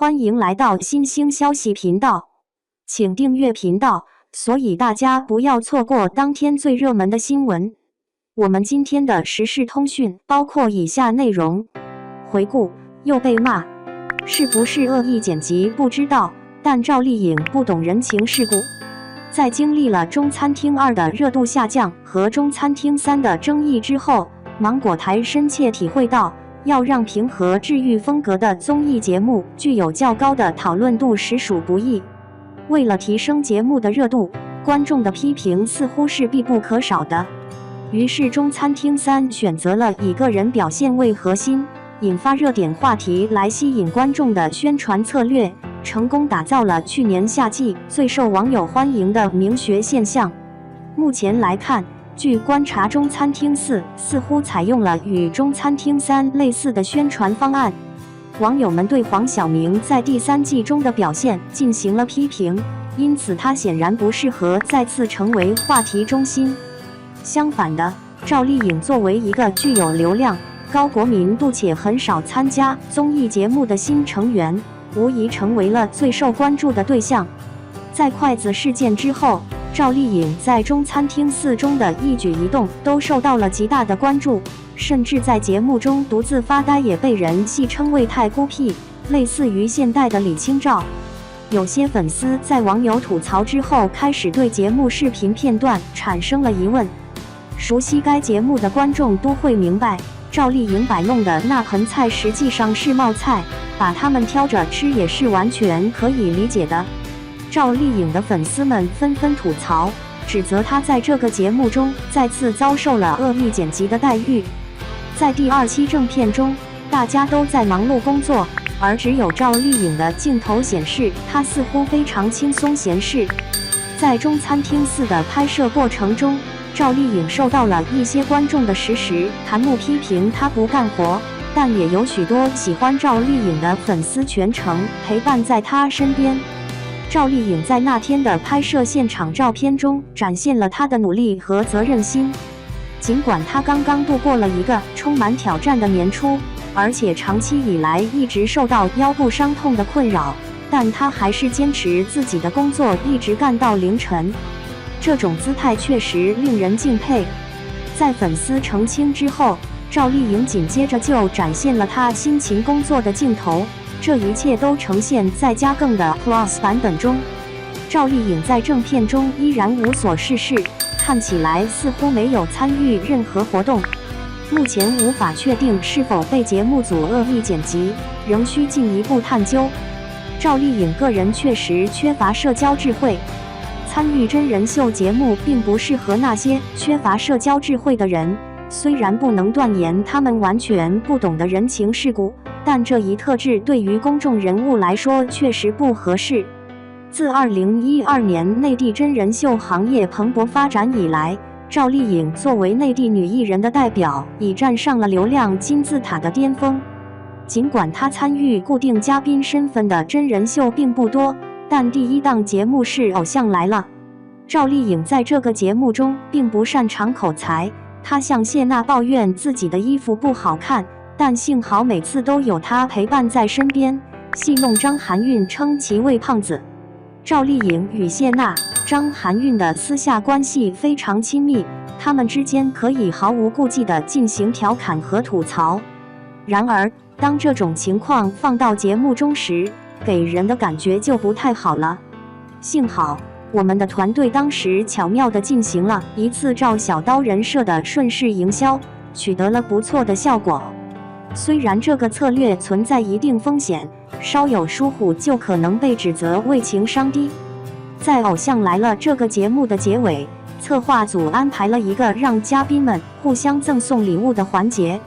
欢迎来到新兴消息频道，请订阅频道，所以大家不要错过当天最热门的新闻。我们今天的时事通讯包括以下内容：回顾，又被骂，是不是恶意剪辑不知道，但赵丽颖不懂人情世故。在经历了《中餐厅2》的热度下降和《中餐厅3》的争议之后，芒果台深切体会到，要让平和治愈风格的综艺节目具有较高的讨论度实属不易。为了提升节目的热度，观众的批评似乎是必不可少的。于是《中餐厅3》选择了以个人表现为核心，引发热点话题来吸引观众的宣传策略，成功打造了去年夏季最受网友欢迎的名学现象。目前来看，据观察，《中餐厅4》似乎采用了与《中餐厅3》类似的宣传方案。网友们对黄晓明在第3季中的表现进行了批评，因此他显然不适合再次成为话题中心。相反的，赵丽颖作为一个具有流量、高国民度且很少参加综艺节目的新成员，无疑成为了最受关注的对象。在筷子事件之后，赵丽颖在《中餐厅4》中的一举一动都受到了极大的关注，甚至在节目中独自发呆也被人戏称为太孤僻，类似于现代的李清照。有些粉丝在网友吐槽之后，开始对节目视频片段产生了疑问。熟悉该节目的观众都会明白，赵丽颖摆弄的那盆菜实际上是冒菜，把它们挑着吃也是完全可以理解的。赵丽颖的粉丝们纷纷吐槽，指责她在这个节目中再次遭受了恶意剪辑的待遇。在第2期正片中，大家都在忙碌工作，而只有赵丽颖的镜头显示她似乎非常轻松闲适。在《中餐厅4》的拍摄过程中，赵丽颖受到了一些观众的时弹幕批评她不干活，但也有许多喜欢赵丽颖的粉丝全程陪伴在她身边。赵丽颖在那天的拍摄现场照片中展现了她的努力和责任心。尽管她刚刚度过了一个充满挑战的年初，而且长期以来一直受到腰部伤痛的困扰，但她还是坚持自己的工作，一直干到凌晨。这种姿态确实令人敬佩。在粉丝澄清之后，赵丽颖紧接着就展现了她辛勤工作的镜头，这一切都呈现在加更的 Plus 版本中。赵丽颖在正片中依然无所事事，看起来似乎没有参与任何活动。目前无法确定是否被节目组恶意剪辑，仍需进一步探究。赵丽颖个人确实缺乏社交智慧，参与真人秀节目并不适合那些缺乏社交智慧的人。虽然不能断言他们完全不懂得人情世故，但这一特质对于公众人物来说确实不合适。自2012年内地真人秀行业蓬勃发展以来，赵丽颖作为内地女艺人的代表，已站上了流量金字塔的巅峰。尽管她参与固定嘉宾身份的真人秀并不多，但第1档节目是《偶像来了》。赵丽颖在这个节目中并不擅长口才，她向谢娜抱怨自己的衣服不好看，但幸好每次都有她陪伴在身边，戏弄张含韵称其为胖子。赵丽颖与谢娜、张含韵的私下关系非常亲密，他们之间可以毫无顾忌地进行调侃和吐槽。然而，当这种情况放到节目中时，给人的感觉就不太好了。幸好，我们的团队当时巧妙地进行了一次赵小刀人设的顺势营销，取得了不错的效果。虽然这个策略存在一定风险，稍有疏忽就可能被指责为情商低。在《偶像来了》这个节目的结尾，策划组安排了一个让嘉宾们互相赠送礼物的环节。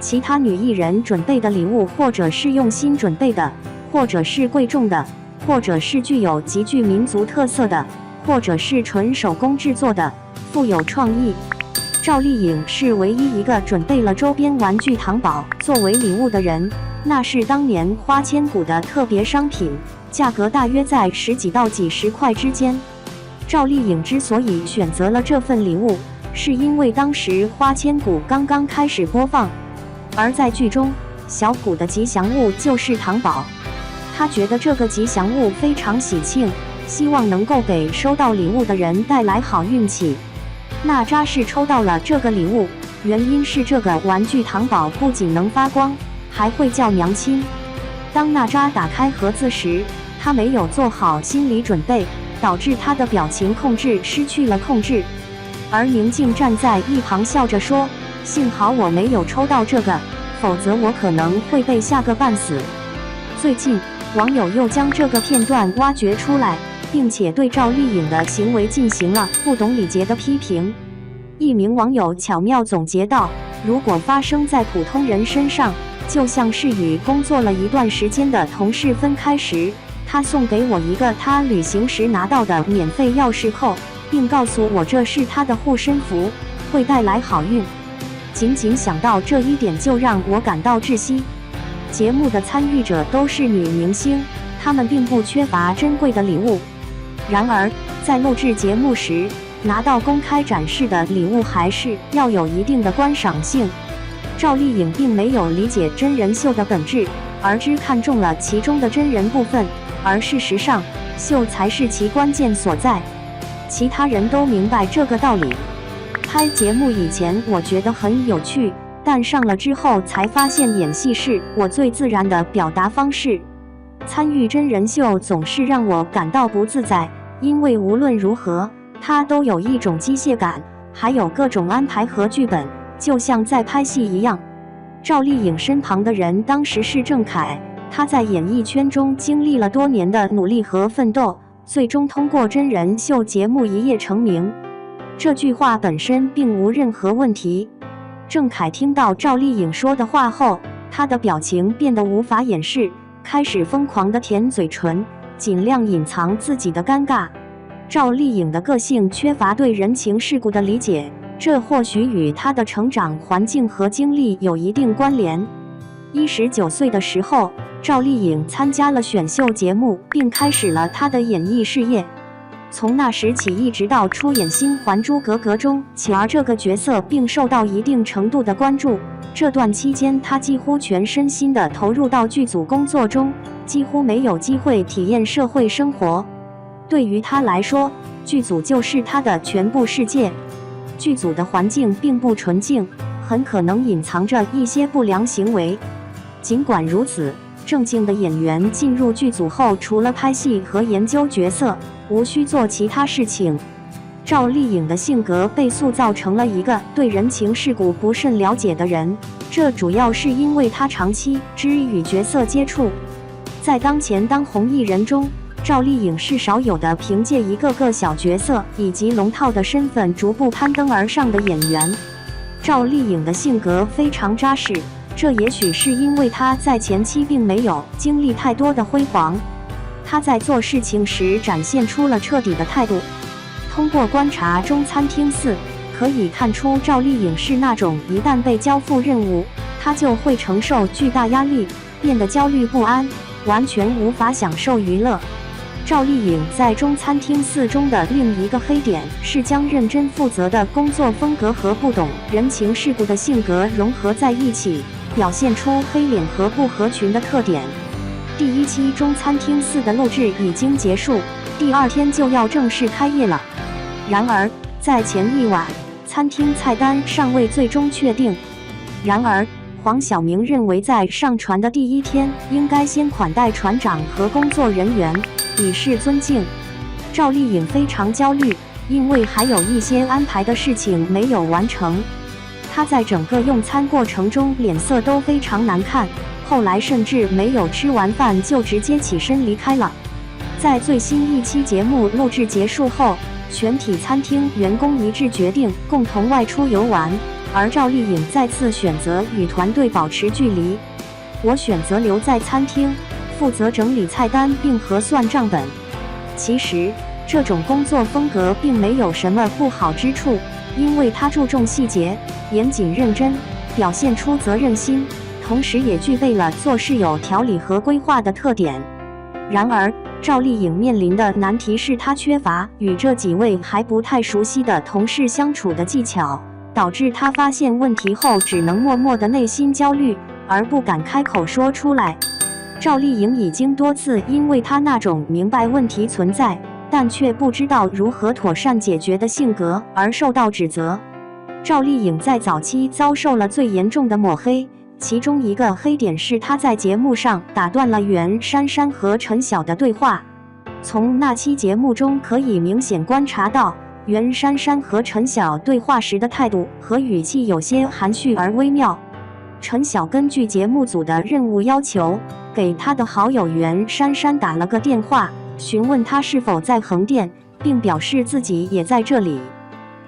其他女艺人准备的礼物，或者是用心准备的，或者是贵重的，或者是具有极具民族特色的，或者是纯手工制作的，富有创意。赵丽颖是唯一一个准备了周边玩具糖宝作为礼物的人，那是当年花千骨的特别商品，价格大约在10几到几十块之间。赵丽颖之所以选择了这份礼物，是因为当时花千骨刚刚开始播放，而在剧中，小骨的吉祥物就是糖宝。他觉得这个吉祥物非常喜庆，希望能够给收到礼物的人带来好运气。娜扎是抽到了这个礼物，原因是这个玩具糖宝不仅能发光，还会叫娘亲。当娜扎打开盒子时，她没有做好心理准备，导致她的表情控制失去了控制。而宁静站在一旁笑着说：“幸好我没有抽到这个，否则我可能会被吓个半死。”最近，网友又将这个片段挖掘出来，并且对赵丽颖的行为进行了不懂礼节的批评。一名网友巧妙总结道：“如果发生在普通人身上，就像是与工作了一段时间的同事分开时，他送给我一个他旅行时拿到的免费钥匙扣，并告诉我这是他的护身符，会带来好运。仅仅想到这一点就让我感到窒息。”节目的参与者都是女明星，她们并不缺乏珍贵的礼物。然而，在录制节目时，拿到公开展示的礼物还是要有一定的观赏性。赵丽颖并没有理解真人秀的本质，而只看中了其中的真人部分，而事实上，秀才是其关键所在。其他人都明白这个道理。拍节目以前，我觉得很有趣。但上了之后才发现，演戏是我最自然的表达方式。参与真人秀总是让我感到不自在，因为无论如何，它都有一种机械感，还有各种安排和剧本，就像在拍戏一样。赵丽颖身旁的人当时是郑恺，他在演艺圈中经历了多年的努力和奋斗，最终通过真人秀节目一夜成名。这句话本身并无任何问题。郑恺听到赵丽颖说的话后，他的表情变得无法掩饰，开始疯狂地舔嘴唇，尽量隐藏自己的尴尬。赵丽颖的个性缺乏对人情世故的理解，这或许与她的成长环境和经历有一定关联。19岁的时候，赵丽颖参加了选秀节目，并开始了她的演艺事业。从那时起，一直到出演新《还珠格格》中巧儿这个角色，并受到一定程度的关注。这段期间，她几乎全身心地投入到剧组工作中，几乎没有机会体验社会生活。对于她来说，剧组就是她的全部世界。剧组的环境并不纯净，很可能隐藏着一些不良行为。尽管如此，正经的演员进入剧组后，除了拍戏和研究角色，无需做其他事情。赵丽颖的性格被塑造成了一个对人情世故不甚了解的人，这主要是因为她长期只与角色接触。在当前当红艺人中，赵丽颖是少有的凭借一个个小角色以及龙套的身份逐步攀登而上的演员。赵丽颖的性格非常扎实，这也许是因为她在前期并没有经历太多的辉煌。她在做事情时展现出了彻底的态度。通过观察中餐厅4，可以看出赵丽颖是那种一旦被交付任务，她就会承受巨大压力，变得焦虑不安，完全无法享受娱乐。赵丽颖在中餐厅4中的另一个黑点是将认真负责的工作风格和不懂人情世故的性格融合在一起，表现出黑脸和不合群的特点。第1期中餐厅4的录制已经结束，第2天就要正式开业了。然而，在前一晚，餐厅菜单尚未最终确定。然而，黄晓明认为在上船的第1天，应该先款待船长和工作人员，以示尊敬。赵丽颖非常焦虑，因为还有一些安排的事情没有完成。她在整个用餐过程中脸色都非常难看，后来甚至没有吃完饭就直接起身离开了。在最新一期节目录制结束后，全体餐厅员工一致决定共同外出游玩，而赵丽颖再次选择与团队保持距离。我选择留在餐厅，负责整理菜单并核算账本。其实，这种工作风格并没有什么不好之处，因为她注重细节，严谨认真，表现出责任心，同时也具备了做事有条理和规划的特点。然而，赵丽颖面临的难题是她缺乏与这几位还不太熟悉的同事相处的技巧，导致她发现问题后只能默默的内心焦虑，而不敢开口说出来。赵丽颖已经多次因为她那种明白问题存在，但却不知道如何妥善解决的性格而受到指责。赵丽颖在早期遭受了最严重的抹黑，其中一个黑点是她在节目上打断了袁姗姗和陈晓的对话。从那期节目中可以明显观察到，袁姗姗和陈晓对话时的态度和语气有些含蓄而微妙。陈晓根据节目组的任务要求，给他的好友袁姗姗打了个电话，询问他是否在横店，并表示自己也在这里。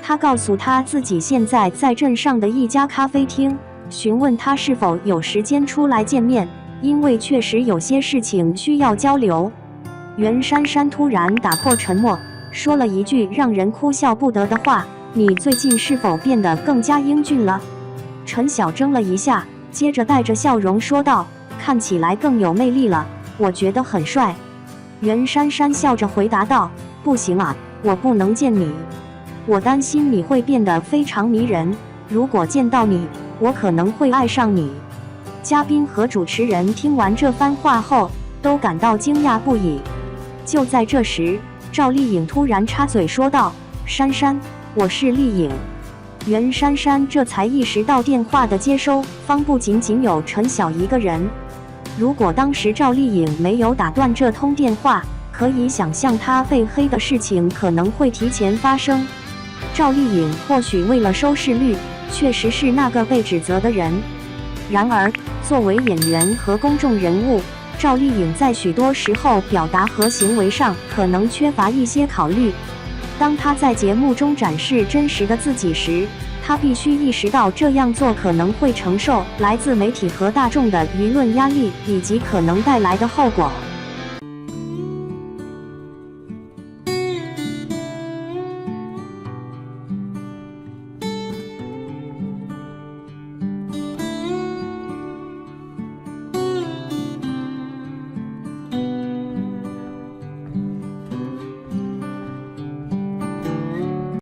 他告诉他自己现在在镇上的一家咖啡厅，询问他是否有时间出来见面，因为确实有些事情需要交流。袁姗姗突然打破沉默，说了一句让人哭笑不得的话：“你最近是否变得更加英俊了？”陈晓怔了一下，接着带着笑容说道：“看起来更有魅力了，我觉得很帅。”袁姗姗笑着回答道：“不行啊，我不能见你，我担心你会变得非常迷人，如果见到你，我可能会爱上你。”嘉宾和主持人听完这番话后，都感到惊讶不已。就在这时，赵丽颖突然插嘴说道：“姗姗，我是丽颖。”袁姗姗这才意识到电话的接收方不仅仅有陈晓一个人。如果当时赵丽颖没有打断这通电话，可以想象她被黑的事情可能会提前发生。赵丽颖或许为了收视率，确实是那个被指责的人。然而，作为演员和公众人物，赵丽颖在许多时候表达和行为上可能缺乏一些考虑。当她在节目中展示真实的自己时，她必须意识到这样做可能会承受来自媒体和大众的舆论压力以及可能带来的后果。